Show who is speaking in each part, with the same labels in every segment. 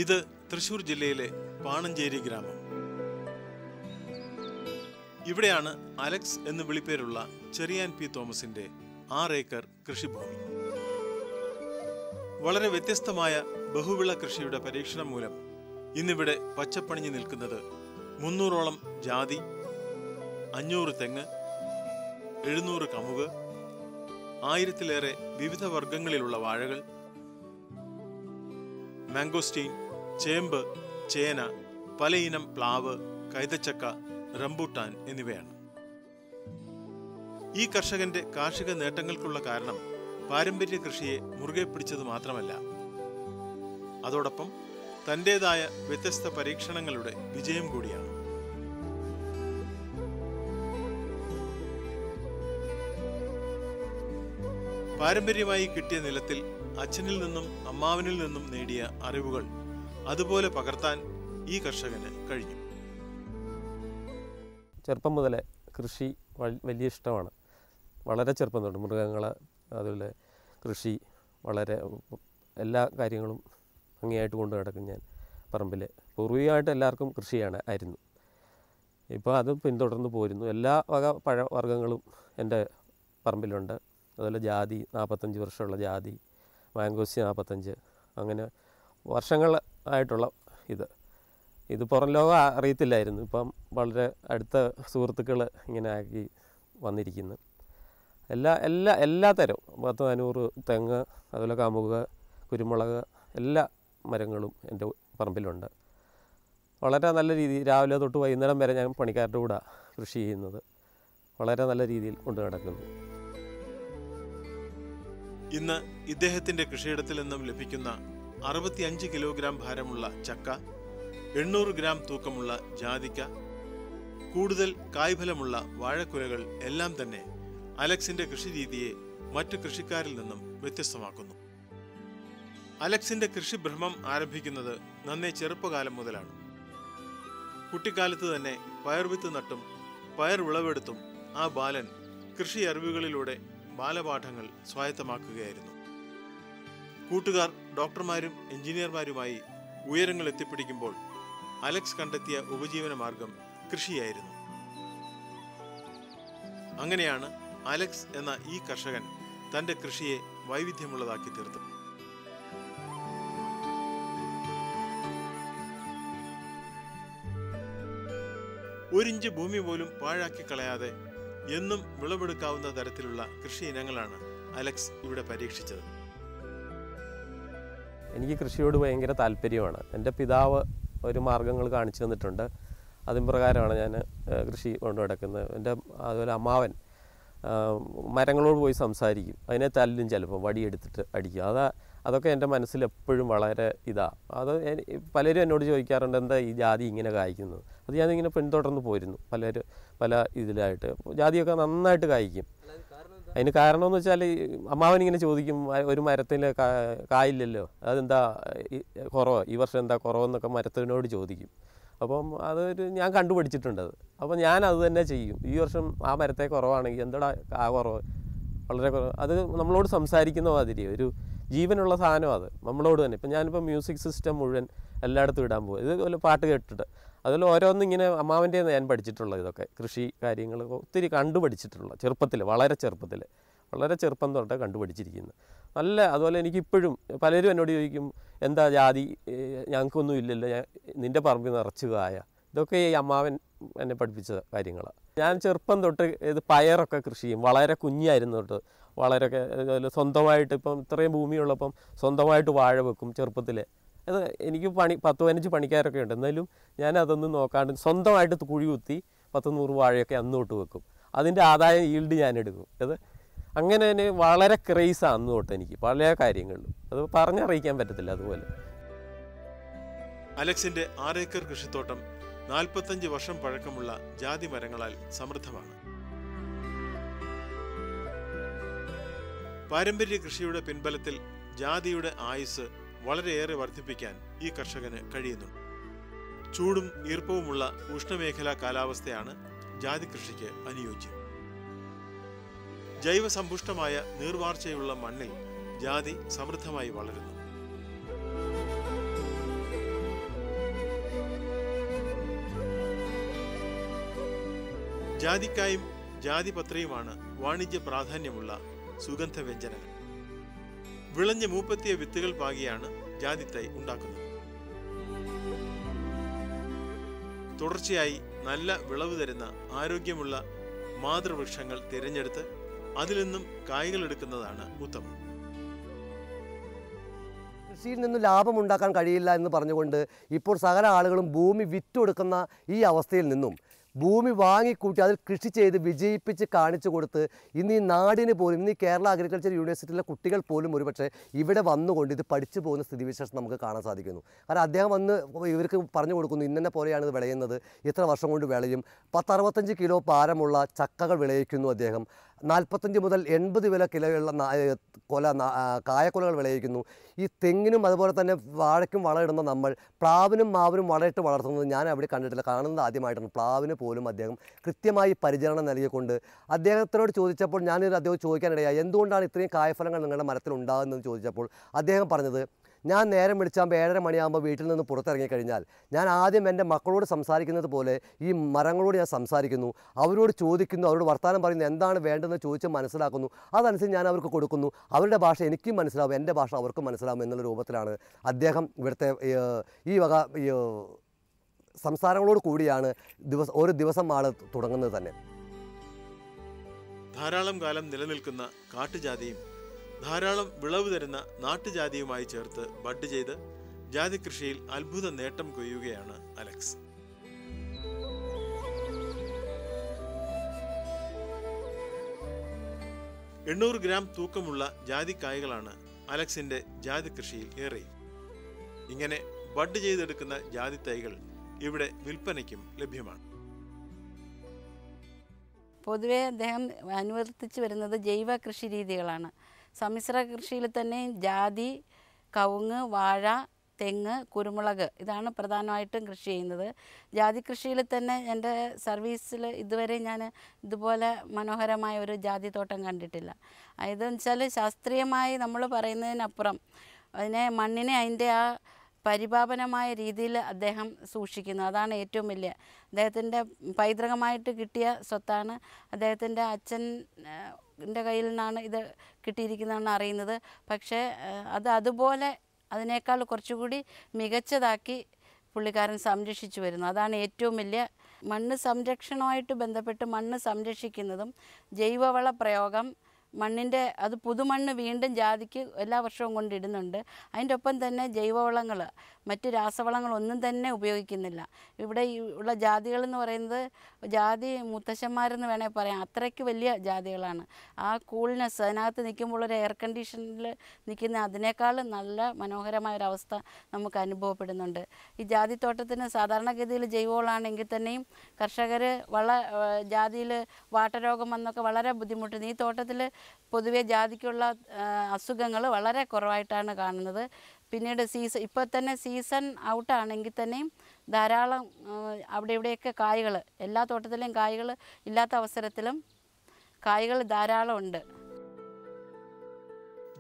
Speaker 1: ഇത് തൃശൂർ ജില്ലയിലെ പാണഞ്ചേരി ഗ്രാമം. ഇവിടെയാണ് അലക്സ് എന്ന് വിളിപ്പേരുള്ള ചെറിയാൻ പി തോമസിന്റെ 6 ഏക്കർ കൃഷിഭൂമി. വളരെ വ്യത്യസ്തമായ ബഹുവിള കൃഷിയുടെ പരീക്ഷണം മൂലം ഇന്നിവിടെ പച്ചപ്പണിഞ്ഞു നിൽക്കുന്നത് 300ഓളം ജാതി, 500 തെങ്ങ്, 700 കമുക്, 1000-ലേറെ വിവിധ വർഗങ്ങളിലുള്ള വാഴകൾ, മാംഗോസ്റ്റീൻ, ചേമ്പ്, ചേന, പലയിനം പ്ലാവ്, കൈതച്ചക്ക, റംബൂട്ടാൻ എന്നിവയാണ്. ഈ കർഷകന്റെ കാർഷിക നേട്ടങ്ങൾക്കുള്ള കാരണം പാരമ്പര്യ കൃഷിയെ മുറുകെ പിടിച്ചത് മാത്രമല്ല, അതോടൊപ്പം തന്റേതായ വ്യത്യസ്ത പരീക്ഷണങ്ങളുടെ വിജയം കൂടിയാണ്. പാരമ്പര്യമായി കിട്ടിയ നിലത്തിൽ അച്ഛനിൽ നിന്നും അമ്മാവനിൽ നിന്നും നേടിയ അറിവുകൾ അതുപോലെ പകർത്താൻ ഈ കർഷകന് കഴിഞ്ഞു.
Speaker 2: ചെറുപ്പം മുതലേ കൃഷി വലിയ ഇഷ്ടമാണ്. വളരെ ചെറുപ്പം തൊട്ട് മൃഗങ്ങൾ, അതുപോലെ കൃഷി, വളരെ എല്ലാ കാര്യങ്ങളും ഭംഗിയായിട്ട് കൊണ്ടു നടക്കും. ഞാൻ പറമ്പിൽ പൂർവികമായിട്ട് എല്ലാവർക്കും ആയിരുന്നു. ഇപ്പോൾ അത് പിന്തുടർന്ന് പോരുന്നു. എല്ലാ വക പഴവർഗ്ഗങ്ങളും എൻ്റെ പറമ്പിലുണ്ട്. അതുപോലെ ജാതി, 45 വർഷമുള്ള ജാതി, മാംഗോസി 45, അങ്ങനെ വർഷങ്ങളായിട്ടുള്ള ഇത് പുറം ലോകം അറിയത്തില്ലായിരുന്നു. ഇപ്പം വളരെ അടുത്ത സുഹൃത്തുക്കൾ ഇങ്ങനെ ആക്കി വന്നിരിക്കുന്നു. എല്ലാ തരവും 10-400 തെങ്ങ്, അതുപോലെ കമുക്, കുരുമുളക്, എല്ലാ മരങ്ങളും എൻ്റെ പറമ്പിലുണ്ട്. വളരെ നല്ല രീതിയിൽ രാവിലെ തൊട്ട് വൈകുന്നേരം വരെ ഞാൻ പണിക്കാരുടെ കൂടെ കൃഷി ചെയ്യുന്നത്. വളരെ നല്ല രീതിയിൽ കൊണ്ടു നടക്കുന്നു.
Speaker 1: ഇന്ന് ഇദ്ദേഹത്തിന്റെ കൃഷിയിടത്തിൽ നിന്നും ലഭിക്കുന്ന 65 കിലോഗ്രാം ഭാരമുള്ള ചക്ക, 800 ഗ്രാം തൂക്കമുള്ള ജാതിക്ക, കൂടുതൽ കായ്ഫലമുള്ള വാഴക്കുലകൾ എല്ലാം തന്നെ അലക്സിന്റെ കൃഷിരീതിയെ മറ്റു കൃഷിക്കാരിൽ നിന്നും വ്യത്യസ്തമാക്കുന്നു. അലക്സിന്റെ കൃഷിഭ്രമം ആരംഭിക്കുന്നത് നന്നേ ചെറുപ്പകാലം മുതലാണ്. കുട്ടിക്കാലത്ത് തന്നെ പയർവിത്ത് നട്ടും പയർ വിളവെടുത്തും ആ ബാലൻ കൃഷി അറിവുകളിലൂടെ ബാലപാഠങ്ങൾ സ്വായത്തമാക്കുകയായിരുന്നു. കൂട്ടുകാർ ഡോക്ടർമാരും എഞ്ചിനീയർമാരുമായി ഉയരങ്ങൾ എത്തിപ്പിടിക്കുമ്പോൾ അലക്സ് കണ്ടെത്തിയ ഉപജീവന മാർഗം കൃഷിയായിരുന്നു. അങ്ങനെയാണ് അലക്സ് എന്ന ഈ കർഷകൻ തന്റെ കൃഷിയെ വൈവിധ്യമുള്ളതാക്കി തീർത്തു. ഒരിഞ്ച് ഭൂമി പോലും പാഴാക്കി കളയാതെ എന്നും വിളവെടുക്കാവുന്ന തരത്തിലുള്ള കൃഷി ഇനങ്ങളാണ് അലക്സ് ഇവിടെ പരീക്ഷിച്ചത്.
Speaker 2: എനിക്ക് കൃഷിയോട് ഭയങ്കര താല്പര്യമാണ്. എൻ്റെ പിതാവ് ഒരു മാർഗ്ഗങ്ങൾ കാണിച്ചു തന്നിട്ടുണ്ട്. അതിന് പ്രകാരമാണ് ഞാൻ കൃഷി കൊണ്ടു നടക്കുന്നത്. അതുപോലെ അമ്മാവൻ മരങ്ങളോട് പോയി സംസാരിക്കും, അതിനെ തല്ലും, ചിലപ്പോൾ വടിയെടുത്തിട്ട് അടിക്കും. അതൊക്കെ എൻ്റെ മനസ്സിൽ എപ്പോഴും വളരെ അത് പലരും എന്നോട് ചോദിക്കാറുണ്ട്, എന്താ ഈ ജാതി ഇങ്ങനെ കായ്ക്കുന്നത്. അത് ഞാനിങ്ങനെ പിന്തുടർന്ന് പോയിരുന്നു. പല ഇതിലായിട്ട് ജാതിയൊക്കെ നന്നായിട്ട് കായ്ക്കും. അതിന് കാരണമെന്ന് വെച്ചാൽ അമ്മാവനിങ്ങനെ ചോദിക്കും, ഒരു മരത്തിൽ കായില്ലല്ലോ, അതെന്താ കുറവ്, ഈ വർഷം എന്താ കുറവെന്നൊക്കെ മരത്തിനോട് ചോദിക്കും. അപ്പം ഞാൻ കണ്ടുപിടിച്ചിട്ടുണ്ടത്. അപ്പം ഞാൻ അത് തന്നെ ചെയ്യും. ഈ വർഷം ആ മരത്തെ കുറവാണെങ്കിൽ എന്താ കുറവ്, വളരെ കുറവ്. അത് നമ്മളോട് സംസാരിക്കുന്ന മാതിരി ഒരു ജീവനുള്ള സാധനം അത് നമ്മളോട് തന്നെ. ഇപ്പം ഞാനിപ്പോൾ മ്യൂസിക് സിസ്റ്റം മുഴുവൻ എല്ലായിടത്തും ഇടാൻ പോകും. ഇതുപോലെ പാട്ട് കേട്ടിട്ട് അതിൽ ഓരോന്നിങ്ങനെ അമ്മാവൻ്റെ ഞാൻ പഠിച്ചിട്ടുള്ളത്. ഇതൊക്കെ കൃഷി കാര്യങ്ങൾ ഒത്തിരി കണ്ടുപഠിച്ചിട്ടുള്ള വളരെ ചെറുപ്പം തൊട്ട് കണ്ടുപഠിച്ചിരിക്കുന്നത്. അതുപോലെ എനിക്കിപ്പോഴും പലരും എന്നോട് ചോദിക്കും, എന്താ ജാതി, ഞങ്ങൾക്കൊന്നും ഇല്ലല്ലോ, നിൻ്റെ പറമ്പിൽ നിറച്ച് കായ. ഇതൊക്കെ ഈ അമ്മാവൻ എന്നെ പഠിപ്പിച്ച കാര്യങ്ങളാണ്. ഞാൻ ചെറുപ്പം തൊട്ട് പയറൊക്കെ കൃഷി ചെയ്യും. വളരെ കുഞ്ഞായിരുന്നു തൊട്ട് വളരെയൊക്കെ സ്വന്തമായിട്ട്, ഇപ്പം ഇത്രയും ഭൂമിയുള്ളപ്പം സ്വന്തമായിട്ട് വാഴ വെക്കും ചെറുപ്പത്തിൽ. എനിക്ക് 10-15 പണിക്കാരൊക്കെ ഉണ്ട്. എന്നാലും ഞാൻ അതൊന്നും നോക്കാണ്ട് സ്വന്തമായിട്ട് കുഴി കുത്തി 10-100 വാഴയൊക്കെ അന്ന് തൊട്ട് വെക്കും. അതിൻ്റെ ആദായം ഈൽഡ് ഞാൻ എടുക്കും. അങ്ങനെ തന്നെ വളരെ ക്രേസാണ് അന്ന് തൊട്ട് എനിക്ക് പല കാര്യങ്ങളിലും. അത് പറഞ്ഞറിയിക്കാൻ പറ്റത്തില്ല. അതുപോലെ
Speaker 1: അലക്സിന്റെ 6 ഏക്കർ കൃഷിത്തോട്ടം 45 വർഷം പഴക്കമുള്ള ജാതി മരങ്ങളാൽ സമൃദ്ധമാണ്. പാരമ്പര്യ കൃഷിയുടെ പിൻബലത്തിൽ ജാതിയുടെ ആയുസ് വളരെയേറെ വർദ്ധിപ്പിക്കാൻ ഈ കർഷകന് കഴിയുന്നുണ്ട്. ചൂടും ഈർപ്പവുമുള്ള ഉഷ്ണമേഖലാ കാലാവസ്ഥയാണ് ജാതി കൃഷിക്ക് അനുയോജ്യം. ജൈവസമ്പുഷ്ടമായ നീർവാർച്ചയുള്ള മണ്ണിൽ ജാതി സമൃദ്ധമായി വളരുന്നു. ജാതിക്കായും ജാതിപത്രിയുമാണ് വാണിജ്യ പ്രാധാന്യമുള്ള സുഗന്ധവ്യഞ്ജനങ്ങൾ. വിളഞ്ഞ് മൂപ്പെത്തിയ വിത്തുകൾ പാകിയാണ് ജാതിത്തൈ ഉണ്ടാക്കുന്നത്. തുടർച്ചയായി നല്ല വിളവ് തരുന്ന ആരോഗ്യമുള്ള മാതൃവൃക്ഷങ്ങൾ തിരഞ്ഞെടുത്ത് അതിൽ നിന്നും കായ്കൾ എടുക്കുന്നതാണ് ഉത്തമം.
Speaker 3: കൃഷിയിൽ നിന്ന് ലാഭമുണ്ടാക്കാൻ കഴിയില്ല എന്ന് പറഞ്ഞുകൊണ്ട് ഇപ്പോൾ സകല ആളുകളും ഭൂമി വിറ്റൊടുക്കുന്ന ഈ അവസ്ഥയിൽ നിന്നും ഭൂമി വാങ്ങിക്കൂട്ടി അതിൽ കൃഷി ചെയ്ത് വിജയിപ്പിച്ച് കാണിച്ചു കൊടുത്ത് ഇന്ന് ഈ നാടിന് പോലും, ഇന്ന് ഈ കേരള അഗ്രികൾച്ചർ യൂണിവേഴ്സിറ്റിയിലെ കുട്ടികൾ പോലും ഒരുപക്ഷെ ഇവിടെ വന്നുകൊണ്ട് ഇത് പഠിച്ചു പോകുന്ന സ്ഥിതിവിശേഷം നമുക്ക് കാണാൻ സാധിക്കുന്നു. കാരണം അദ്ദേഹം വന്ന് ഇവർക്ക് പറഞ്ഞു കൊടുക്കുന്നു, ഇന്നെ പോലെയാണ് ഇത് വിളയുന്നത്, ഇത്ര വർഷം കൊണ്ട് വിളയും. 10-65 കിലോ ഭാരമുള്ള ചക്കകൾ വിളയിക്കുന്നു അദ്ദേഹം. 45 മുതൽ 80 കിലോയുള്ള കായക്കൊലകൾ വിളയിക്കുന്നു. ഈ തെങ്ങിനും അതുപോലെ തന്നെ വാഴയ്ക്കും വളമിടുന്ന നമ്മൾ പ്ലാവിനും മാവിനും വളമിട്ട് വളർത്തുന്നത് ഞാൻ അവിടെ കണ്ടിട്ടില്ല, കാണുന്നത് ആദ്യമായിട്ടാണ്. പ്ലാവിന് പോലും അദ്ദേഹം കൃത്യമായി പരിചരണം നൽകിക്കൊണ്ട് അദ്ദേഹത്തിനോട് ചോദിച്ചപ്പോൾ അദ്ദേഹം ചോദിക്കാനിടയായി, എന്തുകൊണ്ടാണ് ഇത്രയും കായഫലങ്ങൾ നിങ്ങളുടെ മരത്തിൽ ഉണ്ടാകുന്നതെന്ന് ചോദിച്ചപ്പോൾ അദ്ദേഹം പറഞ്ഞത്, ഞാൻ നേരം വിളിച്ചാകുമ്പോൾ 7:30 മണിയാകുമ്പോൾ വീട്ടിൽ നിന്ന് പുറത്തിറങ്ങിക്കഴിഞ്ഞാൽ ഞാൻ ആദ്യം എൻ്റെ മക്കളോട് സംസാരിക്കുന്നത് പോലെ ഈ മരങ്ങളോട് ഞാൻ സംസാരിക്കുന്നു, അവരോട് ചോദിക്കുന്നു, അവരോട് വർത്തമാനം പറയുന്നു, എന്താണ് വേണ്ടതെന്ന് ചോദിച്ച് മനസ്സിലാക്കുന്നു, അതനുസരിച്ച് ഞാൻ അവർക്ക് കൊടുക്കുന്നു. അവരുടെ ഭാഷ എനിക്കും മനസ്സിലാവും, എൻ്റെ ഭാഷ അവർക്കും മനസ്സിലാവും എന്നുള്ള രൂപത്തിലാണ് അദ്ദേഹം ഇവിടുത്തെ ഈ വക സംസാരങ്ങളോട് കൂടിയാണ് ഒരു ദിവസം ആൾ തുടങ്ങുന്നത് തന്നെ.
Speaker 1: ധാരാളം കാലം നിലനിൽക്കുന്ന കാട്ടുജാതിയും ധാരാളം വിളവ് തരുന്ന നാട്ടുജാതിയുമായി ചേർത്ത് ബഡ് ചെയ്ത് ജാതി കൃഷിയിൽ അത്ഭുത നേട്ടം കൊയ്യുകയാണ് അലക്സ്. 800 ഗ്രാം തൂക്കമുള്ള ജാതിക്കായകളാണ് അലക്സിന്റെ ജാതി കൃഷിയിൽ ഏറെയും. ഇങ്ങനെ ബഡ് ചെയ്തെടുക്കുന്ന ജാതി തൈകൾ ഇവിടെ വിൽപ്പനയ്ക്കും ലഭ്യമാണ്.
Speaker 4: പൊതുവെ അദ്ദേഹം അനുവർത്തിച്ചു വരുന്നത് ജൈവ കൃഷി രീതികളാണ്. സമ്മിശ്ര കൃഷിയിൽ തന്നെ ജാതി, കവുങ്ങ്, വാഴ, തെങ്ങ്, കുരുമുളക് ഇതാണ് പ്രധാനമായിട്ടും കൃഷി ചെയ്യുന്നത്. ജാതി കൃഷിയിൽ തന്നെ എൻ്റെ സർവീസിൽ ഇതുവരെ ഞാൻ ഇതുപോലെ മനോഹരമായ ഒരു ജാതി തോട്ടം കണ്ടിട്ടില്ല. ഇതെന്ന് വെച്ചാൽ ശാസ്ത്രീയമായി നമ്മൾ പറയുന്നതിനപ്പുറം മണ്ണിനെ അതിൻ്റെ ആ പരിപാലനമായ രീതിയിൽ അദ്ദേഹം സൂക്ഷിക്കുന്നു. അതാണ് ഏറ്റവും വലിയ അദ്ദേഹത്തിൻ്റെ പൈതൃകമായിട്ട് കിട്ടിയ സ്വത്താണ്. അദ്ദേഹത്തിൻ്റെ അച്ഛൻ്റെ കയ്യിൽ നിന്നാണ് ഇത് കിട്ടിയിരിക്കുന്നതെന്ന് അറിയുന്നത്. പക്ഷേ അതുപോലെ അതിനേക്കാൾ കുറച്ചുകൂടി മികച്ചതാക്കി പുള്ളിക്കാരൻ സംരക്ഷിച്ചു വരുന്നു. അതാണ് ഏറ്റവും വലിയ. മണ്ണ് സംരക്ഷണവുമായിട്ട് ബന്ധപ്പെട്ട് മണ്ണ് സംരക്ഷിക്കുന്നതും ജൈവവള പ്രയോഗം, മണ്ണിൻ്റെ അത് പുതുമണ്ണ് വീണ്ടും ജാതിക്ക് എല്ലാ വർഷവും കൊണ്ടിടുന്നുണ്ട്. അതിൻ്റെ ഒപ്പം തന്നെ ജൈവവളങ്ങൾ, മറ്റ് രാസവളങ്ങളൊന്നും തന്നെ ഉപയോഗിക്കുന്നില്ല. ഇവിടെ ഉള്ള ജാതികളെന്ന് പറയുന്നത് ജാതി മുത്തശ്ശന്മാരെന്ന് വേണേൽ പറയാം, അത്രയ്ക്ക് വലിയ ജാതികളാണ്. ആ കൂൾനെസ് അതിനകത്ത് നിൽക്കുമ്പോൾ ഒരു എയർ കണ്ടീഷനിൽ നിൽക്കുന്ന അതിനേക്കാൾ നല്ല മനോഹരമായൊരവസ്ഥ നമുക്ക് അനുഭവപ്പെടുന്നുണ്ട്. ഈ ജാതിത്തോട്ടത്തിന് സാധാരണഗതിയിൽ ജൈവവളമാണെങ്കിൽ തന്നെയും കർഷകർ ജാതിയിൽ വാട്ടരോഗം വന്നൊക്കെ വളരെ ബുദ്ധിമുട്ടുന്നു. ഈ തോട്ടത്തിൽ പൊതുവെ ജാതിക്കുള്ള അസുഖങ്ങൾ വളരെ കുറവായിട്ടാണ് കാണുന്നത്. പിന്നീട് ഇപ്പോൾ തന്നെ സീസൺ ഔട്ടാണെങ്കിൽ തന്നെയും ധാരാളം അവിടെ ഇവിടെയൊക്കെ കായ്കൾ, എല്ലാ തോട്ടത്തിലെയും കായ്കൾ ഇല്ലാത്ത അവസരത്തിലും കായ്കൾ ധാരാളം ഉണ്ട്.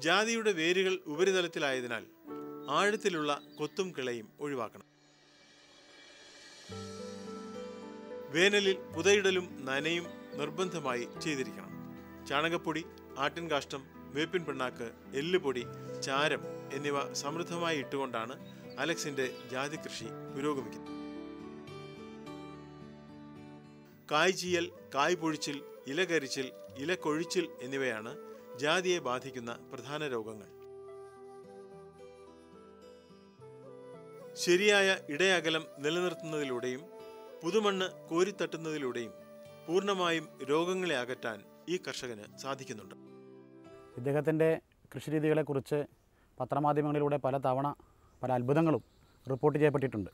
Speaker 1: ജാതിയുടെ വേരുകൾ ഉപരിതലത്തിലായതിനാൽ ആഴത്തിലുള്ള കൊത്തും കിളയും ഒഴിവാക്കണം. വേനലിൽ പുതയിടലും നനയും നിർബന്ധമായി ചെയ്തിരിക്കണം. ചാണകപ്പൊടി, ആട്ടിൻകാഷ്ടം, വേപ്പിൻ പിണ്ണാക്ക്, എല്ലുപൊടി, ചാരം എന്നിവ സമൃദ്ധമായി ഇട്ടുകൊണ്ടാണ് അലക്സിന്റെ ജാതി കൃഷി പുരോഗമിക്കുന്നത്. കായ്ചീയൽ, കായ് പൊഴിച്ചിൽ, ഇലകരിച്ചിൽ, ഇലക്കൊഴിച്ചിൽ എന്നിവയാണ് ജാതിയെ ബാധിക്കുന്ന പ്രധാന രോഗങ്ങൾ. ശരിയായ ഇടയകലം നിലനിർത്തുന്നതിലൂടെയും പുതുമണ്ണ് കോരിത്തട്ടുന്നതിലൂടെയും പൂർണ്ണമായും രോഗങ്ങളെ അകറ്റാൻ ഈ കർഷകന് സാധിക്കുന്നുണ്ട്.
Speaker 5: ഇദ്ദേഹത്തിൻ്റെ കൃഷിരീതികളെക്കുറിച്ച് പത്രമാധ്യമങ്ങളിലൂടെ പല അത്ഭുതങ്ങളും റിപ്പോർട്ട് ചെയ്യപ്പെട്ടിട്ടുണ്ട്.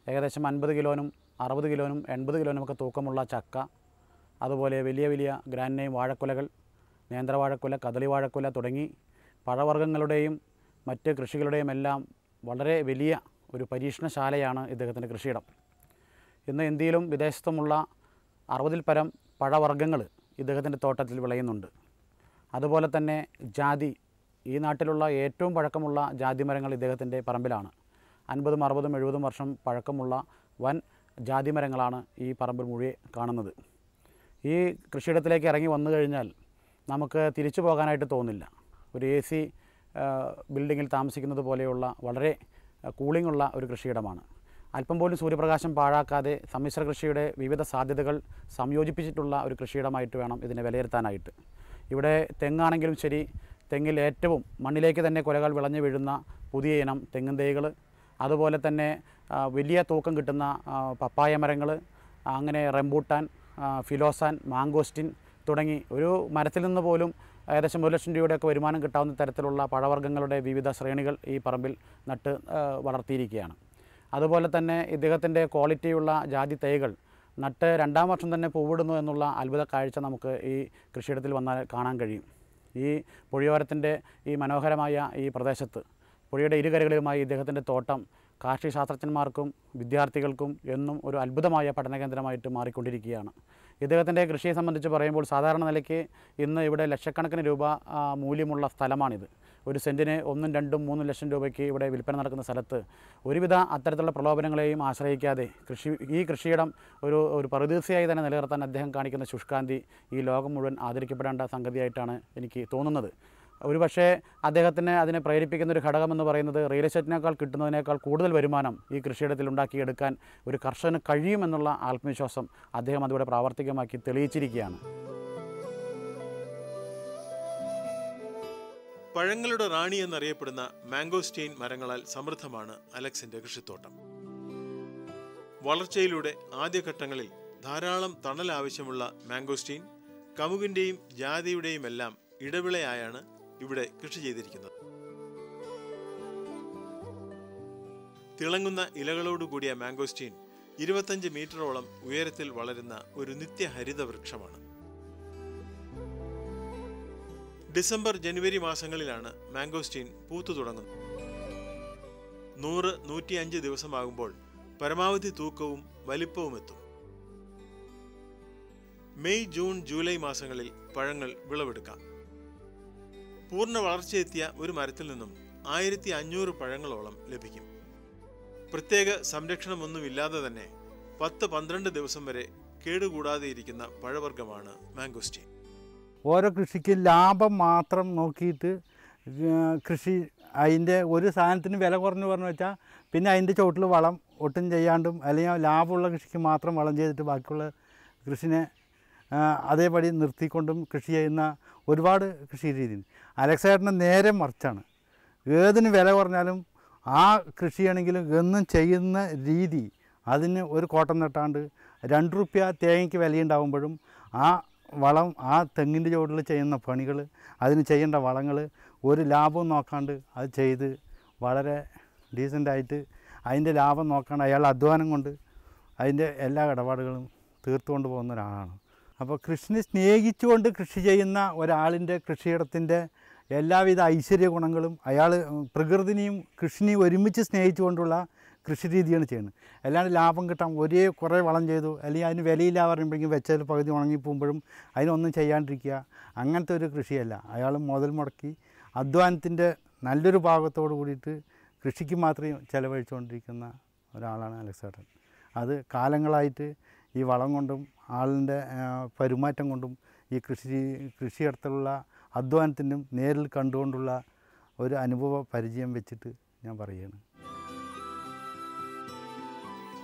Speaker 5: ഏകദേശം 50 കിലോനും 60 കിലോനും 80 കിലോനുമൊക്കെ തൂക്കമുള്ള ചക്ക, അതുപോലെ വലിയ വലിയ ഗ്രാൻഡൈൻ വാഴക്കുലകൾ, നേന്ത്രവാഴക്കുല, കദളി വാഴക്കുല തുടങ്ങി പഴവർഗ്ഗങ്ങളുടെയും മറ്റ് കൃഷികളുടെയും എല്ലാം വളരെ വലിയ ഒരു പരീക്ഷണശാലയാണ് ഇദ്ദേഹത്തിൻ്റെ കൃഷിയിടം. ഇന്ന് ഇന്ത്യയിലും വിദേശത്തുമുള്ള 60-ൽ പരം പഴവർഗ്ഗങ്ങൾ ഇദ്ദേഹത്തിൻ്റെ തോട്ടത്തിൽ വിളയുന്നുണ്ട്. അതുപോലെ തന്നെ ജാതി, ഈ നാട്ടിലുള്ള ഏറ്റവും പഴക്കമുള്ള ജാതി മരങ്ങൾ ഇദ്ദേഹത്തിൻ്റെ പറമ്പിലാണ്. 50, 60, 70 വർഷം പഴക്കമുള്ള വൻ ജാതി മരങ്ങളാണ് ഈ പറമ്പിൽ മുഴുവൻ കാണുന്നത്. ഈ കൃഷിയിടത്തിലേക്ക് ഇറങ്ങി വന്നു കഴിഞ്ഞാൽ നമുക്ക് തിരിച്ചു പോകാനായിട്ട് തോന്നില്ല. ഒരു AC ബിൽഡിങ്ങിൽ താമസിക്കുന്നത് പോലെയുള്ള വളരെ കൂളിംഗ് ഉള്ള ഒരു കൃഷിയിടമാണ്. അല്പം പോലും സൂര്യപ്രകാശം പാഴാക്കാതെ സമ്മിശ്ര കൃഷിയുടെ വിവിധ സാധ്യതകൾ സംയോജിപ്പിച്ചിട്ടുള്ള ഒരു കൃഷിയിടമായിട്ട് വേണം ഇതിനെ വിലയിരുത്താനായിട്ട്. ഇവിടെ തെങ്ങാണെങ്കിലും ശരി, തെങ്ങിൽ ഏറ്റവും മണ്ണിലേക്ക് തന്നെ കുലകൾ വിളഞ്ഞു വീഴുന്ന പുതിയ ഇനം തെങ്ങിൻ തൈകൾ, അതുപോലെ തന്നെ വലിയ തൂക്കം കിട്ടുന്ന പപ്പായ മരങ്ങൾ, അങ്ങനെ റംബൂട്ടാൻ, ഫിലോസാൻ, മാങ്കോസ്റ്റിൻ തുടങ്ങി ഒരു മരത്തിൽ നിന്ന് പോലും ഏകദേശം 1 ലക്ഷം രൂപയുടെയൊക്കെ വരുമാനം കിട്ടാവുന്ന തരത്തിലുള്ള പഴവർഗ്ഗങ്ങളുടെ വിവിധ ശ്രേണികൾ ഈ പറമ്പിൽ നട്ട് വളർത്തിയിരിക്കുകയാണ്. അതുപോലെ തന്നെ ഇദ്ദേഹത്തിൻ്റെ ക്വാളിറ്റിയുള്ള ജാതി തൈകൾ നട്ട് 2ാം വർഷം തന്നെ പൂവിടുന്നു എന്നുള്ള അത്ഭുത കാഴ്ച നമുക്ക് ഈ കൃഷിയിടത്തിൽ വന്നാൽ കാണാൻ കഴിയും. ഈ പുഴയോരത്തിൻ്റെ ഈ മനോഹരമായ ഈ പ്രദേശത്ത് പുഴയുടെ ഇരുകരകളിലുമായി ഇദ്ദേഹത്തിൻ്റെ തോട്ടം കാർഷിക ശാസ്ത്രജ്ഞന്മാർക്കും വിദ്യാർത്ഥികൾക്കും എന്നും ഒരു അത്ഭുതമായ പഠനകേന്ദ്രമായിട്ട് മാറിക്കൊണ്ടിരിക്കുകയാണ്. ഇദ്ദേഹത്തിൻ്റെ കൃഷിയെ സംബന്ധിച്ച് പറയുമ്പോൾ സാധാരണ നിലയ്ക്ക് ഇന്ന് ഇവിടെ ലക്ഷക്കണക്കിന് രൂപ മൂല്യമുള്ള സ്ഥലമാണിത്. ഒരു സെൻറ്റിന് 1, 2, 3 ലക്ഷം രൂപയ്ക്ക് ഇവിടെ വിൽപ്പന നടക്കുന്ന സ്ഥലത്ത് ഒരുവിധ അത്തരത്തിലുള്ള പ്രലോഭനങ്ങളെയും ആശ്രയിക്കാതെ ഈ കൃഷിയിടം ഒരു പറുദീസയായി തന്നെ നിലനിർത്താൻ അദ്ദേഹം കാണിക്കുന്ന ശുഷ്കാന്തി ഈ ലോകം മുഴുവൻ ആദരിക്കപ്പെടേണ്ട സംഗതിയായിട്ടാണ് എനിക്ക് തോന്നുന്നത്. ഒരുപക്ഷേ അദ്ദേഹത്തിന് അതിനെ പ്രേരിപ്പിക്കുന്ന ഒരു ഘടകമെന്ന് പറയുന്നത് റിയൽ എസ്റ്റേറ്റിനേക്കാൾ കിട്ടുന്നതിനേക്കാൾ കൂടുതൽ വരുമാനം ഈ കൃഷിയിടത്തിൽ ഉണ്ടാക്കിയെടുക്കാൻ ഒരു കർഷകന് കഴിയുമെന്നുള്ള ആത്മവിശ്വാസം അദ്ദേഹം അതിലൂടെ പ്രാവർത്തികമാക്കി തെളിയിച്ചിരിക്കുകയാണ്.
Speaker 1: പഴങ്ങളുടെ റാണി എന്നറിയപ്പെടുന്ന മാംഗോസ്റ്റീൻ മരങ്ങളാൽ സമൃദ്ധമാണ് അലക്സിന്റെ കൃഷിത്തോട്ടം. വളർച്ചയിലൂടെ ആദ്യഘട്ടങ്ങളിൽ ധാരാളം തണൽ ആവശ്യമുള്ള മാംഗോസ്റ്റീൻ കമുകിന്റെയും ജാതിയുടെയും എല്ലാം ഇടവിളയായാണ് ഇവിടെ കൃഷി ചെയ്തിരിക്കുന്നത്. തിളങ്ങുന്ന ഇലകളോടുകൂടിയ മാംഗോസ്റ്റീൻ 25 മീറ്ററോളം ഉയരത്തിൽ വളരുന്ന ഒരു നിത്യഹരിത വൃക്ഷമാണ്. ഡിസംബർ ജനുവരി മാസങ്ങളിലാണ് മാംഗോസ്റ്റീൻ പൂത്തു തുടങ്ങുന്നത്. 100-105 ദിവസമാകുമ്പോൾ പരമാവധി തൂക്കവും വലിപ്പവും എത്തും. മെയ്, ജൂൺ, ജൂലൈ മാസങ്ങളിൽ പഴങ്ങൾ വിളവെടുക്കാം. പൂർണ്ണ വളർച്ചയെത്തിയ ഒരു മരത്തിൽ നിന്നും 1500 പഴങ്ങളോളം ലഭിക്കും. പ്രത്യേക സംരക്ഷണമൊന്നുമില്ലാതെ തന്നെ 10-12 ദിവസം വരെ കേടുകൂടാതെ ഇരിക്കുന്ന പഴവർഗ്ഗമാണ് മാംഗോസ്റ്റീൻ.
Speaker 6: ഓരോ കൃഷിക്കും ലാഭം മാത്രം നോക്കിയിട്ട് കൃഷി അതിൻ്റെ ഒരു സാധനത്തിന് വില കുറഞ്ഞു പറഞ്ഞു വെച്ചാൽ പിന്നെ അതിൻ്റെ ചുവട്ടിൽ വളം ഒട്ടും ചെയ്യാണ്ടും അല്ലെങ്കിൽ ലാഭമുള്ള കൃഷിക്ക് മാത്രം വളം ചെയ്തിട്ട് ബാക്കിയുള്ള കൃഷിനെ അതേപടി നിർത്തിക്കൊണ്ടും കൃഷി ചെയ്യുന്ന ഒരുപാട് കൃഷി രീതി. അലക്സേട്ടന് നേരെ മറിച്ചാണ്. ഏതിന് വില കുറഞ്ഞാലും ആ കൃഷിയാണെങ്കിലും എന്നും ചെയ്യുന്ന രീതി, അതിന് ഒരു കോട്ടം നട്ടാണ്ട് 2 രൂപ തേങ്ങയ്ക്ക് വിലയുണ്ടാകുമ്പോഴും ആ വളം, ആ തെങ്ങിൻ്റെ ചുവട്ടിൽ ചെയ്യുന്ന പണികൾ, അതിന് ചെയ്യേണ്ട വളങ്ങൾ ഒരു ലാഭവും നോക്കാണ്ട് അത് ചെയ്ത് വളരെ ഡീസൻ്റായിട്ട് അതിൻ്റെ ലാഭം നോക്കാണ്ട് അയാൾ അധ്വാനം കൊണ്ട് അതിൻ്റെ എല്ലാ ഇടപാടുകളും തീർത്തുകൊണ്ട് പോകുന്ന ഒരാളാണ്. അപ്പോൾ കൃഷിനെ സ്നേഹിച്ചുകൊണ്ട് കൃഷി ചെയ്യുന്ന ഒരാളിൻ്റെ കൃഷിയിടത്തിൻ്റെ എല്ലാവിധ ഐശ്വര്യ ഗുണങ്ങളും അയാൾ പ്രകൃതിനെയും കൃഷിനെയും ഒരുമിച്ച് സ്നേഹിച്ചുകൊണ്ടുള്ള കൃഷി രീതിയാണ് ചെയ്യുന്നത്. അല്ലാണ്ട് ലാഭം കിട്ടാൻ കുറേ വളം ചെയ്തു അല്ലെങ്കിൽ അതിന് വിലയില്ല പറയുമ്പോഴേക്കും വെച്ചതിൽ പകുതി ഉണങ്ങിപ്പോകുമ്പോഴും അതിനൊന്നും ചെയ്യാണ്ടിരിക്കുക, അങ്ങനത്തെ ഒരു കൃഷിയല്ല. അയാൾ മുതൽ മുടക്കി അധ്വാനത്തിൻ്റെ നല്ലൊരു ഭാഗത്തോട് കൂടിയിട്ട് കൃഷിക്ക് മാത്രമേ ചിലവഴിച്ചുകൊണ്ടിരിക്കുന്ന ഒരാളാണ് അലക്സേട്ടൻ. അത് കാലങ്ങളായിട്ട് ഈ വളം കൊണ്ടും ആളിൻ്റെ പെരുമാറ്റം കൊണ്ടും ഈ കൃഷിയിടത്തിലുള്ള അധ്വാനത്തിനും നേരിൽ കണ്ടുകൊണ്ടുള്ള ഒരു അനുഭവ പരിചയം വെച്ചിട്ട് ഞാൻ പറയുകയാണ്.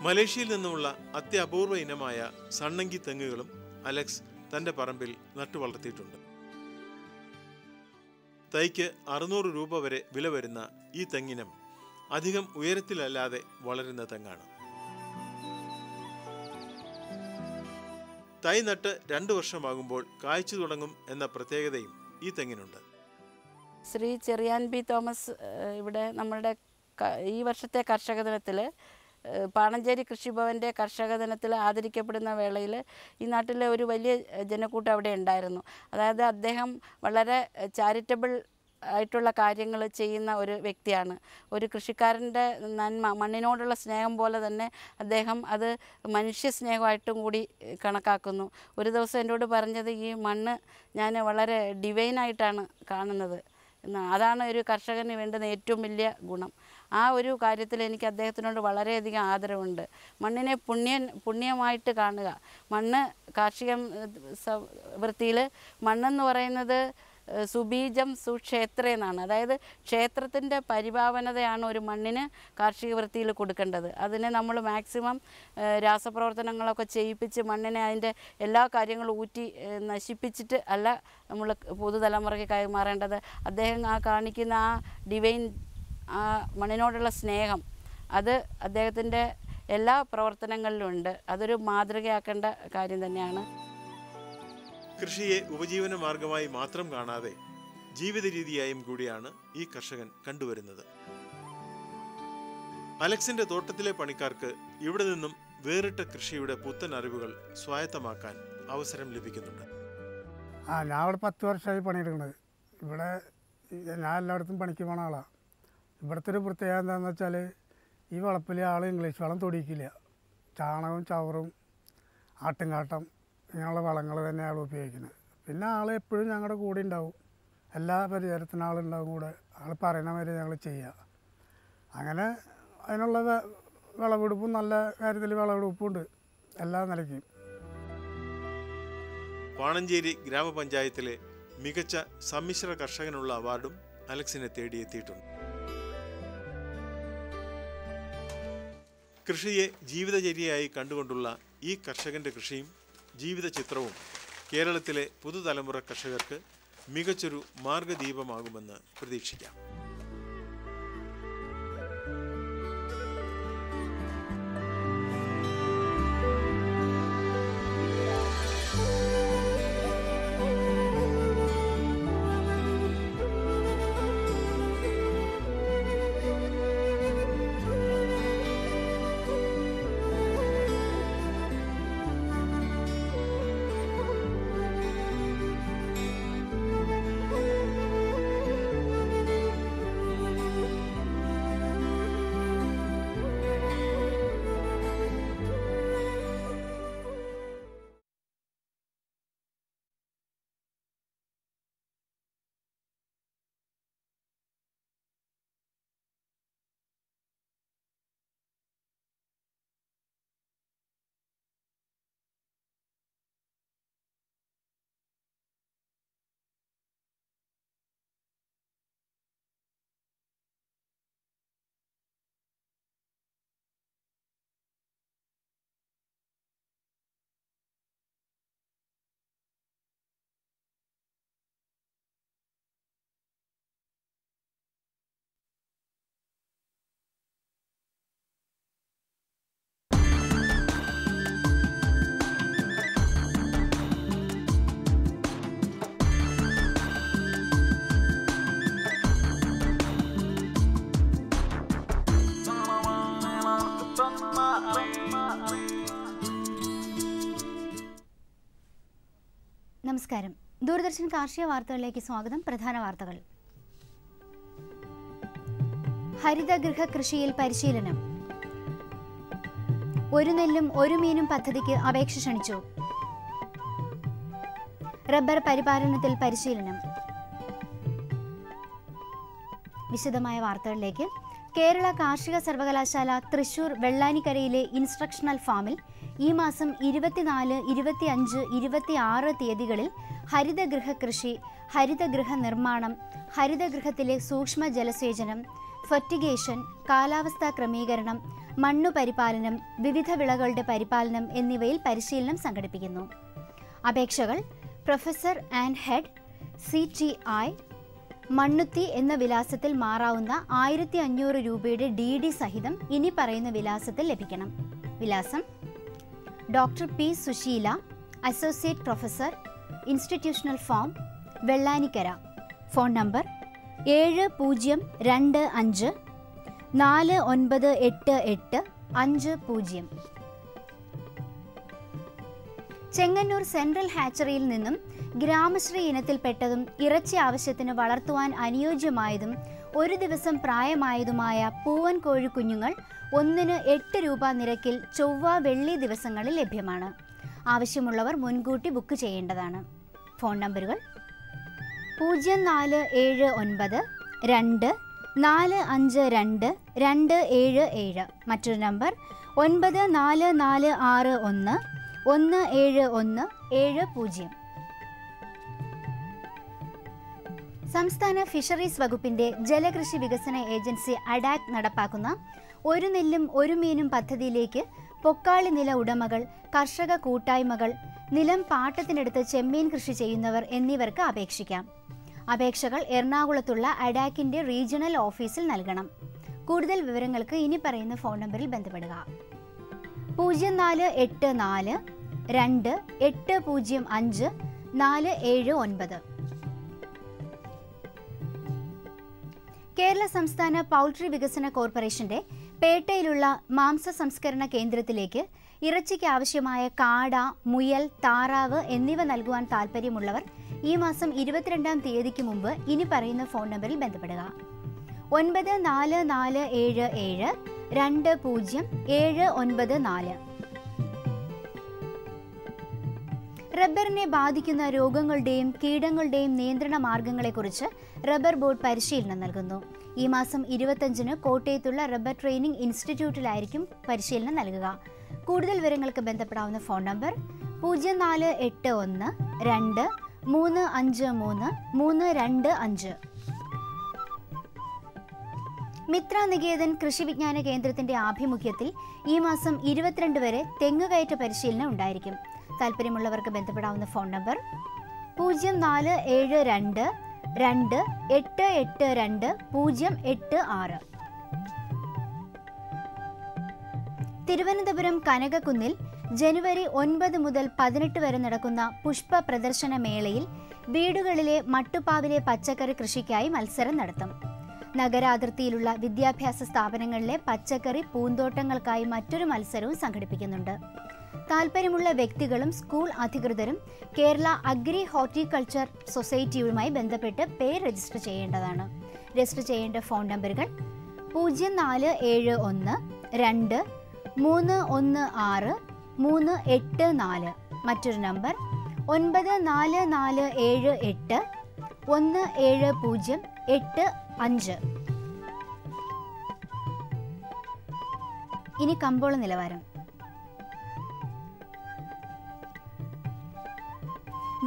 Speaker 1: മലേഷ്യയിൽ നിന്നുമുള്ള അത്യപൂർവ ഇനമായ സണ്ണങ്കി തെങ്ങുകളും അലക്സ് തൻ്റെ പറമ്പിൽ നട്ടു വളർത്തിയിട്ടുണ്ട്. തൈക്ക് 600 രൂപ വരെ വില വരുന്ന ഈ തെങ്ങിനം അധികം ഉയരത്തിലല്ലാതെ വളരുന്ന തെങ്ങാണ്. തൈ നട്ട് 2 വർഷമാകുമ്പോൾ കായ്ച്ചു തുടങ്ങും എന്ന പ്രത്യേകതയും ഈ തെങ്ങിനുണ്ട്.
Speaker 4: ശ്രീ ചെറിയാൻ ബി തോമസ് ഇവിടെ നമ്മുടെ ഈ വർഷത്തെ കർഷക ദിനത്തിൽ പാണഞ്ചേരി കൃഷിഭവൻ്റെ കർഷക ദിനത്തിൽ ആദരിക്കപ്പെടുന്ന വേളയിൽ ഈ നാട്ടിലെ ഒരു വലിയ ജനക്കൂട്ടം അവിടെ ഉണ്ടായിരുന്നു. അതായത് അദ്ദേഹം വളരെ ചാരിറ്റബിൾ ആയിട്ടുള്ള കാര്യങ്ങൾ ചെയ്യുന്ന ഒരു വ്യക്തിയാണ്. ഒരു കൃഷിക്കാരൻ്റെ നന്മ, മണ്ണിനോടുള്ള സ്നേഹം പോലെ തന്നെ അദ്ദേഹം അത് മനുഷ്യ സ്നേഹമായിട്ടും കൂടി കണക്കാക്കുന്നു. ഒരു ദിവസം എന്നോട് പറഞ്ഞത്, ഈ മണ്ണ് ഞാൻ വളരെ ഡിവൈനായിട്ടാണ് കാണുന്നത്. അതാണ് ഒരു കർഷകന് വേണ്ടുന്ന ഏറ്റവും വലിയ ഗുണം. ആ ഒരു കാര്യത്തിൽ എനിക്ക് അദ്ദേഹത്തിനോട് വളരെയധികം ആദരവുണ്ട്. മണ്ണിനെ പുണ്യമായിട്ട് കാണുക. മണ്ണ് കാർഷിക വൃത്തിയിൽ മണ്ണെന്ന് പറയുന്നത് സുബീജം സുക്ഷേത്ര എന്നാണ്. അതായത് ക്ഷേത്രത്തിൻ്റെ പരിപാവനതയാണ് ഒരു മണ്ണിന് കാർഷിക വൃത്തിയിൽ കൊടുക്കേണ്ടത്. അതിനെ നമ്മൾ മാക്സിമം രാസപ്രവർത്തനങ്ങളൊക്കെ ചെയ്യിപ്പിച്ച് മണ്ണിനെ അതിൻ്റെ എല്ലാ കാര്യങ്ങളും ഊറ്റി നശിപ്പിച്ചിട്ട് അല്ല നമ്മൾ പുതുതലമുറയ്ക്ക് കൈമാറേണ്ടത്. അദ്ദേഹം കാണിക്കുന്ന ആ ഡിവൈൻ ആ മണ്ണിനോടുള്ള സ്നേഹം അത് അദ്ദേഹത്തിൻ്റെ എല്ലാ പ്രവർത്തനങ്ങളിലും ഉണ്ട്. അതൊരു മാതൃകയാക്കേണ്ട കാര്യം തന്നെയാണ്.
Speaker 1: കൃഷിയെ ഉപജീവന മാർഗമായി മാത്രം കാണാതെ ജീവിത രീതിയായും കൂടിയാണ് ഈ കർഷകൻ കണ്ടുവരുന്നത്. അലക്സിന്റെ തോട്ടത്തിലെ പണിക്കാർക്ക് ഇവിടെ നിന്നും വേറിട്ട കൃഷിയുടെ പുത്തൻ അറിവുകൾ സ്വായത്തമാക്കാൻ അവസരം ലഭിക്കുന്നുണ്ട്.
Speaker 7: ഞാൻ ഇവിടെ 10 വർഷമായി പണിയെടുക്കുന്നത്. ഇവിടെ ഞാൻ എല്ലായിടത്തും പണിക്ക് പോണ ആളാണ്. ഇവിടുത്തെ ഒരു പ്രത്യേകത എന്താണെന്ന് വെച്ചാൽ ഈ വളപ്പിൽ ആൾ ഇംഗ്ലീഷ് വളം തൊടിക്കില്ല. ചാണകവും ചവറും ആട്ടുംകാട്ടം ഇങ്ങനെയുള്ള വളങ്ങൾ തന്നെ ആൾ ഉപയോഗിക്കുന്നത്. പിന്നെ ആൾ എപ്പോഴും ഞങ്ങളുടെ കൂടെ ഉണ്ടാവും. എല്ലാ പരിചരണത്തിനും ആളുണ്ടാവും കൂടെ. ആൾ പറയണ വരെ ഞങ്ങൾ ചെയ്യുക. അങ്ങനെ അതിനുള്ള വിളവെടുപ്പും നല്ല കാര്യത്തിൽ വിളവെടുപ്പുണ്ട് എല്ലാ നിലയ്ക്കും.
Speaker 1: പാണഞ്ചേരി ഗ്രാമപഞ്ചായത്തിലെ മികച്ച സമ്മിശ്ര കർഷകനുള്ള അവാർഡും അലക്സിനെ തേടിയെത്തിയിട്ടുണ്ട്. കൃഷിയെ ജീവിതചര്യയായി കണ്ടുകൊണ്ടുള്ള ഈ കർഷകന്റെ കൃഷിയും ജീവിത ചിത്രവും കേരളത്തിലെ പുതുതലമുറ കർഷകർക്ക് മികച്ചൊരു മാർഗദീപമാകുമെന്ന് പ്രതീക്ഷിക്കാം.
Speaker 8: നമസ്കാരം. ദൂരദർശൻ കാർഷിക വാർത്തകളിലേക്ക് സ്വാഗതം. പ്രധാന വാർത്തകൾ. ഹരിതഗൃഹ കൃഷിയിൽ പരിശീലനം. ഒരു നെല്ലും ഒരു മീനും പദ്ധതിക്ക് അപേക്ഷ ക്ഷണിച്ചു. റബ്ബർ പരിപാലനത്തിൽ പരിശീലനം. വിശദമായ വാർത്തകളിലേക്ക്. കേരള കാർഷിക സർവകലാശാല തൃശൂർ വെള്ളാനിക്കരയിലെ ഇൻസ്ട്രക്ഷണൽ ഫാമിൽ ഈ മാസം 24, 25, 26 തീയതികളിൽ ഹരിതഗൃഹ കൃഷി, ഹരിതഗൃഹ നിർമ്മാണം, ഹരിതഗൃഹത്തിലെ സൂക്ഷ്മ ജലസേചനം, ഫെർട്ടിഗേഷൻ, കാലാവസ്ഥാ ക്രമീകരണം, മണ്ണു പരിപാലനം, വിവിധ വിളകളുടെ പരിപാലനം എന്നിവയിൽ പരിശീലനം സംഘടിപ്പിക്കുന്നു. അപേക്ഷകൾ professor and head CTI Mannuthy എന്ന വിലാസത്തിൽ മാറാവുന്ന 1500 രൂപയുടെ DD സഹിതം ഇനി പറയുന്ന വിലാസത്തിൽ ലഭിക്കണം. വിലാസം: doctor P. Susheela, associate professor, institutional farm, Vellanikkara. Phone number 7025 4988 50. Chengannur central ഹാച്ചറിയിൽ നിന്നും ഗ്രാമശ്രീ ഇനത്തിൽപ്പെട്ടതും ഇറച്ചി ആവശ്യത്തിന് വളർത്തുവാൻ അനുയോജ്യമായതും ഒരു ദിവസം പ്രായമായതുമായ പൂവൻ കോഴിക്കുഞ്ഞുങ്ങൾ 1-ന് 8 രൂപ നിരക്കിൽ ചൊവ്വ, വെള്ളി ദിവസങ്ങളിൽ ലഭ്യമാണ്. ആവശ്യമുള്ളവർ മുൻകൂട്ടി ബുക്ക് ചെയ്യേണ്ടതാണ്. ഫോൺ നമ്പറുകൾ 0479 2 452 277. മറ്റൊരു നമ്പർ 9446 17170. സംസ്ഥാന ഫിഷറീസ് വകുപ്പിന്റെ ജലകൃഷി വികസന ഏജൻസി അഡാക് നടപ്പാക്കുന്ന ഒരു നെല്ലും ഒരു മീനും പദ്ധതിയിലേക്ക് പൊക്കാളി നില ഉടമകൾ, കർഷക കൂട്ടായ്മകൾ, നിലം പാട്ടത്തിനെടുത്ത് ചെമ്മീൻ കൃഷി ചെയ്യുന്നവർ എന്നിവർക്ക് അപേക്ഷിക്കാം. അപേക്ഷകൾ എറണാകുളത്തുള്ള അഡാക്കിന്റെ റീജിയണൽ ഓഫീസിൽ നൽകണം. കൂടുതൽ വിവരങ്ങൾക്ക് ഇനി പറയുന്ന ഫോൺ നമ്പറിൽ ബന്ധപ്പെടുക. 0484 2 805 479. കേരള സംസ്ഥാന പൗൾട്രി വികസന കോർപ്പറേഷന്റെ പേട്ടയിലുള്ള മാംസ സംസ്കരണ കേന്ദ്രത്തിലേക്ക് ഇറച്ചിക്ക് ആവശ്യമായ കാട, മുയൽ, താറാവ് എന്നിവ നൽകുവാൻ താൽപ്പര്യമുള്ളവർ ഈ മാസം 22-ാം തീയതിക്ക് മുമ്പ് ഇനി പറയുന്ന ഫോൺ നമ്പറിൽ ബന്ധപ്പെടുക. 9447 20794. റബ്ബറിനെ ബാധിക്കുന്ന രോഗങ്ങളുടെയും കീടങ്ങളുടെയും നിയന്ത്രണ മാർഗങ്ങളെക്കുറിച്ച് റബ്ബർ ബോർഡ് പരിശീലനം നൽകുന്നു. ഈ മാസം 25-ന് കോട്ടയത്തുള്ള റബ്ബർ ട്രെയിനിംഗ് ഇൻസ്റ്റിറ്റ്യൂട്ടിലായിരിക്കും പരിശീലനം നൽകുക. കൂടുതൽ വിവരങ്ങൾക്ക് ബന്ധപ്പെടാവുന്ന ഫോൺ നമ്പർ 0481 2 353 325. മിത്ര നികേതൻ കൃഷി വിജ്ഞാന കേന്ദ്രത്തിന്റെ ആഭിമുഖ്യത്തിൽ ഈ മാസം 22 വരെ തെങ്ങുകയറ്റ പരിശീലനം ഉണ്ടായിരിക്കും. താല്പര്യമുള്ളവർക്ക് ബന്ധപ്പെടാവുന്ന ഫോൺ നമ്പർ 0472 2 882 086. തിരുവനന്തപുരം കനകക്കുന്നിൽ ജനുവരി 9 മുതൽ 18 വരെ നടക്കുന്ന പുഷ്പ പ്രദർശന മേളയിൽ വീടുകളിലെ മട്ടുപ്പാവിലെ പച്ചക്കറി കൃഷിക്കായി മത്സരം നടത്തും. നഗരാതിർത്തിയിലുള്ള വിദ്യാഭ്യാസ സ്ഥാപനങ്ങളിലെ പച്ചക്കറി പൂന്തോട്ടങ്ങൾക്കായി മറ്റൊരു മത്സരവും സംഘടിപ്പിക്കുന്നുണ്ട്. താൽപ്പര്യമുള്ള വ്യക്തികളും സ്കൂൾ അധികൃതരും കേരള അഗ്രി ഹോർട്ടിക്കൾച്ചർ സൊസൈറ്റിയുമായി ബന്ധപ്പെട്ട് പേര് രജിസ്റ്റർ ചെയ്യേണ്ടതാണ്. രജിസ്റ്റർ ചെയ്യേണ്ട ഫോൺ നമ്പറുകൾ 0471 2 316 384. മറ്റൊരു നമ്പർ 9448 17085. ഇനി കമ്പോള നിലവാരം.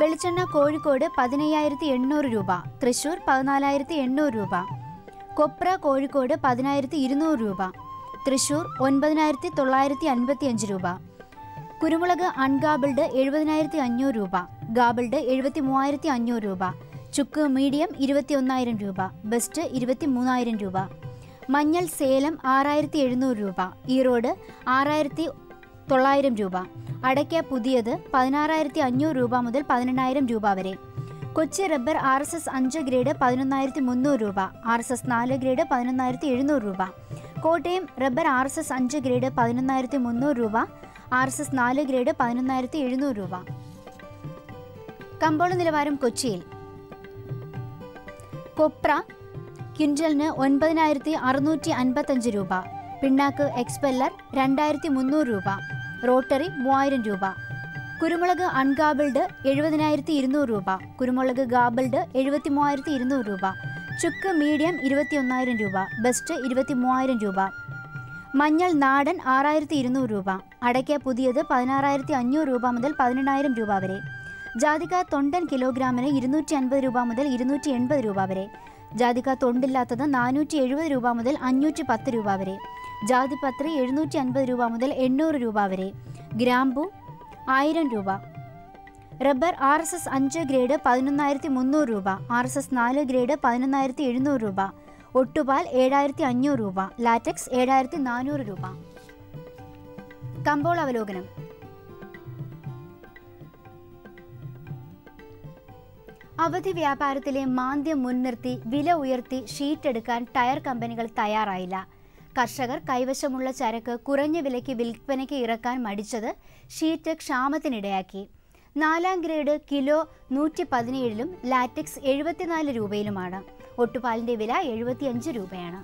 Speaker 8: വെളിച്ചെണ്ണ കോഴിക്കോട് 15800 രൂപ, തൃശൂർ 14800 രൂപ. കൊപ്ര കോഴിക്കോട് 10200 രൂപ, തൃശൂർ 9955 രൂപ. കുരുമുളക് അൺഗാബിൾഡ് 70500 രൂപ, ഗാബിൾഡ് 73500 രൂപ. ചുക്ക് മീഡിയം 21000 രൂപ, ബെസ്റ്റ് 23000 രൂപ. മഞ്ഞൾ സേലം 6700 രൂപ, ഈറോഡ് 6900 രൂപ. അടയ്ക്ക പുതിയത് 16500 രൂപ മുതൽ 18000 രൂപ വരെ. കൊച്ചി റബ്ബർ RSS 5 ഗ്രേഡ് 11300 രൂപ, RSS 4 ഗ്രേഡ് 11700 രൂപ. കോട്ടയം റബ്ബർ RSS 5 ഗ്രേഡ് 11300 രൂപ, RSS 4 ഗ്രേഡ് 11700 രൂപ. കമ്പോള നിലവാരം കൊച്ചിയിൽ. കൊപ്ര ക്വിൻ്റലിന് 9655 രൂപ, പിണ്ണാക്ക് എക്സ്പെല്ലർ 2300 രൂപ, റോട്ടറി 3000 രൂപ. കുരുമുളക് അൺഗാബിൾഡ് 70200 രൂപ, കുരുമുളക് ഗാബിൾഡ് 73200 രൂപ. ചുക്ക് മീഡിയം 21000 രൂപ, ബെസ്റ്റ് 23000 രൂപ. മഞ്ഞൾ നാടൻ 6200 രൂപ, അടയ്ക്ക പുതിയത് 16500 രൂപ മുതൽ 18000 രൂപ വരെ. ജാതിക്ക തൊണ്ടൻ കിലോഗ്രാമിന് 250 രൂപ മുതൽ 280 രൂപ വരെ. ജാതിക്ക തൊണ്ടില്ലാത്തത് 470 രൂപ മുതൽ 510 രൂപ വരെ. ജാതിപത്രി 750 രൂപ മുതൽ 800 രൂപ വരെ. ഗ്രാമ്പു 1000 രൂപ. റബ്ബർ RSS 5 ഗ്രേഡ് 11300 രൂപ, RSS 4 ഗ്രേഡ് 11700 രൂപ. ഒട്ടുപാൽ 7500 രൂപ, ലാറ്റക്സ് 7400 രൂപ. കമ്പോള അവലോകനം. അവധി വ്യാപാരത്തിലെ മാന്ദ്യം മുൻനിർത്തി വില ഉയർത്തി ഷീറ്റ് എടുക്കാൻ ടയർ കമ്പനികൾ തയ്യാറായില്ല. കർഷകർ കൈവശമുള്ള ചരക്ക് കുറഞ്ഞ വിലയ്ക്ക് വിൽപ്പനയ്ക്ക് ഇറക്കാൻ മടിച്ചത് ഷീറ്റ് ക്ഷാമത്തിനിടയാക്കി. 4-ാം ഗ്രേഡ് കിലോ 117-ലും ലാറ്റക്സ് 74 രൂപയിലുമാണ്. ഒട്ടുപാലിൻ്റെ വില 75 രൂപയാണ്.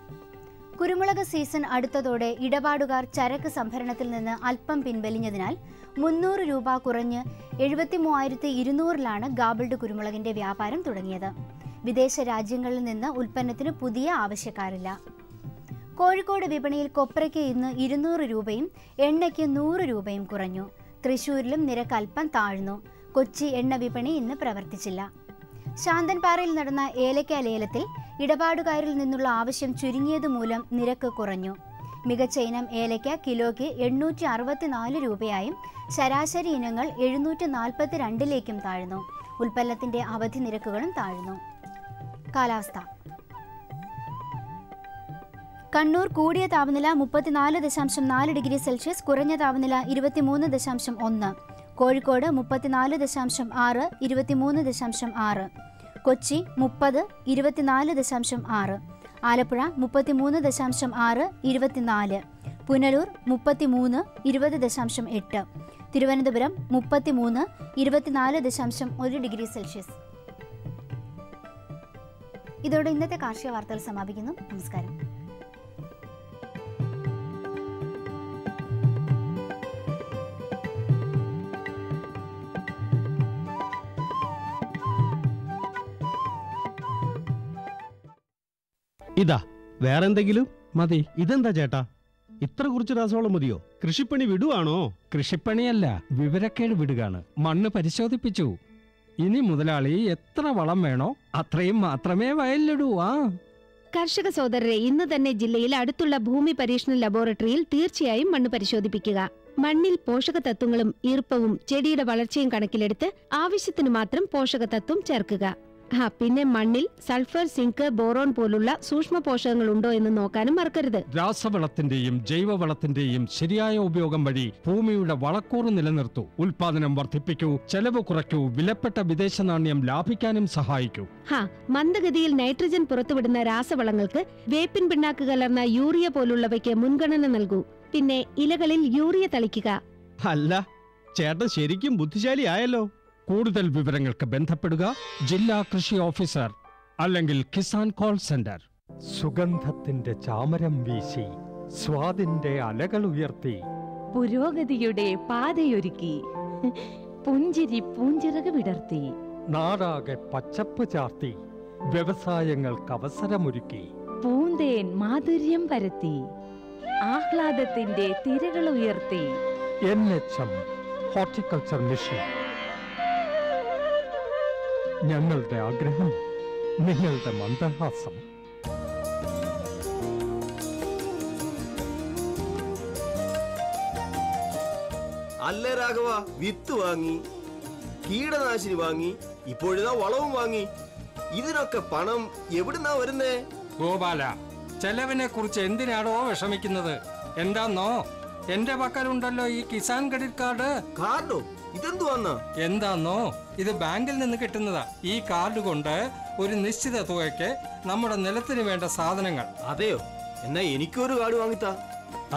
Speaker 8: കുരുമുളക് സീസൺ അടുത്തതോടെ ഇടപാടുകാർ ചരക്ക് സംഭരണത്തിൽ നിന്ന് അല്പം പിൻവലിഞ്ഞതിനാൽ 300 രൂപ കുറഞ്ഞ് 73200-ലാണ് ഗാബിൾഡ് കുരുമുളകിൻ്റെ വ്യാപാരം തുടങ്ങിയത്. വിദേശ രാജ്യങ്ങളിൽ നിന്ന് ഉൽപ്പന്നത്തിന് പുതിയ ആവശ്യക്കാരില്ല. കോഴിക്കോട് വിപണിയിൽ കൊപ്രയ്ക്ക് ഇന്ന് 200 രൂപയും എണ്ണയ്ക്ക് 100 രൂപയും കുറഞ്ഞു. തൃശ്ശൂരിലും നിരക്ക് അല്പം താഴ്ന്നു. കൊച്ചി എണ്ണ വിപണി ഇന്ന് പ്രവർത്തിച്ചില്ല. ശാന്തൻപാറയിൽ നടന്ന ഏലക്ക ലേലത്തിൽ ഇടപാടുകാരിൽ നിന്നുള്ള ആവശ്യം ചുരുങ്ങിയത് മൂലം നിരക്ക് കുറഞ്ഞു. മികച്ച ഇനം ഏലക്ക കിലോയ്ക്ക് 864 രൂപയായും ശരാശരി ഇനങ്ങൾ 742ലേക്കും താഴ്ന്നു. ഉൽപ്പന്നത്തിന്റെ അവധി നിരക്കുകളും താഴ്ന്നു. കാലാവസ്ഥ. കണ്ണൂർ കൂടിയ താപനില 34.4 ഡിഗ്രി സെൽഷ്യസ്, കുറഞ്ഞ താപനില 23.1. കോഴിക്കോട് 34.6, 23.6. കൊച്ചി 30, 24.6. ആലപ്പുഴ 33.6, 24. പുനലൂർ 33, 20.8. Thiruvananthapuram 33, 24.1 degree Celsius. ഇതോടെ ഇന്നത്തെ കാർഷിക വാർത്തകൾ സമാപിക്കുന്നു. നമസ്കാരം.
Speaker 9: ഇതാ വേറെന്തെങ്കിലും മതി. ഇതെന്താ ചേട്ടാ, ഇത്ര കുറച്ച് രാസവളം മതിയോ? കൃഷിപ്പണി വിടുവാണോ?
Speaker 10: കൃഷിപ്പണിയല്ല, വിവരക്കേട് വിടുകയാണ്. മണ്ണ് പരിശോധിപ്പിച്ചു. ഇനി മുതലാളി എത്ര വളം വേണോ അത്രയും മാത്രമേ വയലിലിടൂ.
Speaker 11: കർഷക സോദരരെ, ഇന്ന് തന്നെ ജില്ലയിൽ അടുത്തുള്ള ഭൂമി പരീക്ഷണ ലബോറട്ടറിയിൽ തീർച്ചയായും മണ്ണ് പരിശോധിപ്പിക്കുക. മണ്ണിൽ പോഷക തത്വങ്ങളും ഈർപ്പവും ചെടിയുടെ വളർച്ചയും കണക്കിലെടുത്ത് ആവശ്യത്തിന് മാത്രം പോഷക തത്വം ചേർക്കുക. പിന്നെ മണ്ണിൽ സൾഫർ, സിങ്ക്, ബോറോൺ പോലുള്ള സൂക്ഷ്മ പോഷകങ്ങൾ ഉണ്ടോ എന്ന് നോക്കാനും മറക്കരുത്.
Speaker 10: രാസവളത്തിന്റെയും ജൈവവളത്തിന്റെയും ശരിയായ ഉപയോഗം വഴി ഭൂമിയുടെ വളക്കൂറ് നിലനിർത്തൂ, ഉൽപാദനം വർദ്ധിപ്പിക്കൂ, ചെലവ് കുറയ്ക്കൂ, വിലപ്പെട്ട വിദേശ നാണ്യം ലാഭിക്കാനും സഹായിക്കൂ.
Speaker 11: മന്ദഗതിയിൽ നൈട്രജൻ പുറത്തുവിടുന്ന രാസവളങ്ങൾക്ക് വേപ്പിൻ പിണ്ണാക്ക് കലർന്ന യൂറിയ പോലുള്ളവയ്ക്ക് മുൻഗണന നൽകൂ. പിന്നെ ഇലകളിൽ യൂറിയ തളിക്കുക.
Speaker 9: അല്ല, ചേട്ടൻ ശരിക്കും ബുദ്ധിശാലിയായല്ലോ.
Speaker 10: കൂടുതൽ വിവരങ്ങൾക്ക് ബന്ധപ്പെടുക ജില്ലാ കൃഷി ഓഫീസർ അല്ലെങ്കിൽ കിസാൻ കോൾ സെന്റർ.
Speaker 12: സുഗന്ധത്തിന്റെ ചാമരം വീശി, സ്വാദിന്റെ അലകൾ ഉയർത്തി,
Speaker 13: പുരോഗതിയുടെ പാതയൊരുക്കി, പുഞ്ചിരി പൂഞ്ചിറക് വിടർത്തി,
Speaker 12: നാടാകെ പച്ചപ്പ് ചാർത്തി, വ്യവസായങ്ങൾക്ക് അവസരമൊരുക്കി,
Speaker 13: പൂന്തേൻ മാധുര്യം പരത്തി, ആഹ്ലാദത്തിന്റെ തിരകൾ ഉയർത്തി.
Speaker 12: NHM horticulture mission. ഞങ്ങളുടെ ആഗ്രഹം, നിങ്ങളുടെ മന്ദഹാസം.
Speaker 14: അല്ലേ രാഘവ, വിത്ത് വാങ്ങി, കീടനാശിനി വാങ്ങി, ഇപ്പോഴിതാ വളവും വാങ്ങി. ഇതിനൊക്കെ പണം എവിടുന്നാ വരുന്നേ?
Speaker 10: ഗോപാല, ചെലവിനെ കുറിച്ച് എന്തിനാണോ വിഷമിക്കുന്നത്? എന്താന്നോ, എന്റെ പക്കലുണ്ടല്ലോ ഈ കിസാൻ ക്രെഡിറ്റ് കാർഡ്.
Speaker 14: കാർഡോ? ഇതെന്തുവാന്നാ?
Speaker 10: എന്താന്നോ, ഇത് ബാങ്കിൽ നിന്ന് കിട്ടുന്നതാ. ഈ കാർഡ് കൊണ്ട് ഒരു നിശ്ചിത തുകയ്ക്ക് നമ്മുടെ നിലത്തിന് വേണ്ട സാധനങ്ങൾ.
Speaker 14: അതെയോ? എന്നാ എനിക്കൊരു കാർഡ് വാങ്ങിത്താ.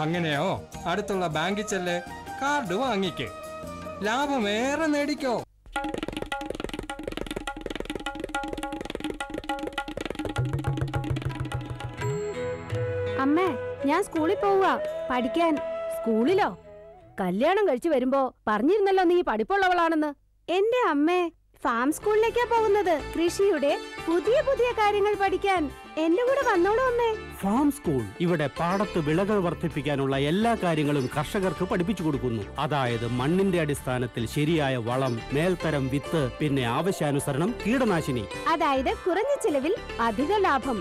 Speaker 10: അങ്ങനെയോ? അടുത്തുള്ള ബാങ്കിൽ ചെല്ല്, കാർഡ് വാങ്ങിക്ക്, ലാഭമേറെ നേടിക്കോ.
Speaker 11: അമ്മേ, ഞാൻ സ്കൂളിൽ പോവാ പഠിക്കാൻ.
Speaker 13: സ്കൂളിലോ? കല്യാണം കഴിച്ചു വരുമ്പോ പറഞ്ഞിരുന്നല്ലോ നീ പഠിപ്പുള്ളവളാണെന്ന്.
Speaker 11: എന്റെ അമ്മേ, ഫാം സ്കൂളിലേക്കാ പോകുന്നത്. കൃഷിയുടെ പുതിയ പുതിയ കാര്യങ്ങൾ പഠിക്കാൻ എന്റെ കൂടെ വന്നോളൂ അമ്മേ.
Speaker 15: ഫാം സ്കൂൾ ഇവിടെ പാടത്ത് വിളകൾ വർദ്ധിപ്പിക്കാനുള്ള എല്ലാ കാര്യങ്ങളും കർഷകർക്ക് പഠിപ്പിച്ചു കൊടുക്കുന്നു. അതായത് മണ്ണിന്റെ അടിസ്ഥാനത്തിൽ ശരിയായ വളം, മേൽത്തരം വിത്ത്, പിന്നെ ആവശ്യാനുസരണം കീടനാശിനി.
Speaker 11: അതായത് കുറഞ്ഞ ചിലവിൽ അധിക ലാഭം.